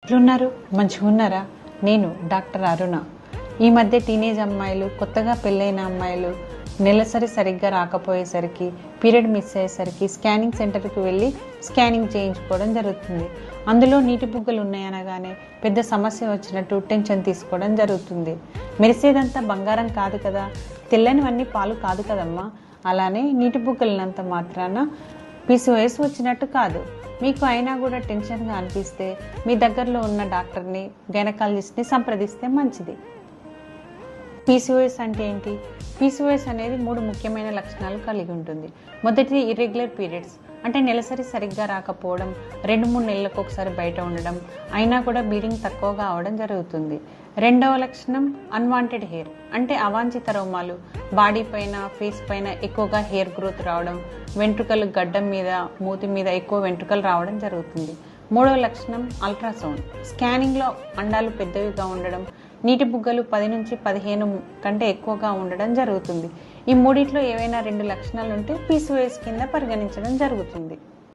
ఎట్లున్నారు? మంచిగున్నారా? నేను డాక్టర్ అరుణ. ఈ మధ్య టీనేజ్ అమ్మాయిలు, కొత్తగా పెళ్ళైన అమ్మాయిలు నెలసరి సరిగ్గా రాకపోయేసరికి, పీరియడ్ మిస్ అయ్యేసరికి స్కానింగ్ సెంటర్కి వెళ్ళి స్కానింగ్ చేయించుకోవడం జరుగుతుంది. అందులో నీటి బుగ్గలు ఉన్నాయనగానే పెద్ద సమస్య వచ్చినట్టు టెన్షన్ తీసుకోవడం జరుగుతుంది. మెరిసేదంతా బంగారం కాదు కదా, తెల్లనివన్నీ పాలు కాదు కదమ్మా. అలానే నీటి బుగ్గలనంత మాత్రాన PCOS వచ్చినట్టు కాదు. మీకు అయినా కూడా టెన్షన్గా అనిపిస్తే మీ దగ్గరలో ఉన్న డాక్టర్ని, గైనకాలజిస్ట్ని సంప్రదిస్తే మంచిది. PCOS అంటే ఏంటి? PCOS అనేది 3 ముఖ్యమైన లక్షణాలు కలిగి ఉంటుంది. మొదటిది ఇర్రెగ్యులర్ పీరియడ్స్, అంటే నెలసరి సరిగ్గా రాకపోవడం, 2-3 నెలలకు ఒకసారి బయట ఉండడం, అయినా కూడా బ్లీడింగ్ తక్కువగా అవడం జరుగుతుంది. రెండవ లక్షణం అన్వాంటెడ్ హెయిర్, అంటే అవాంఛిత రోమాలు, బాడీ పైన, ఫేస్ పైన ఎక్కువగా హెయిర్ గ్రోత్ రావడం, వెంట్రుకలు గడ్డం మీద, మూతి మీద ఎక్కువ వెంట్రుకలు రావడం జరుగుతుంది. మూడవ లక్షణం అల్ట్రాసౌండ్, స్కానింగ్లో అండాలు పెద్దవిగా ఉండడం, నీటి బుగ్గలు 10 నుంచి 15 కంటే ఎక్కువగా ఉండడం జరుగుతుంది. ఈ మూడిట్లో ఏవైనా 2 లక్షణాలు ఉంటే PCOS కింద పరిగణించడం జరుగుతుంది.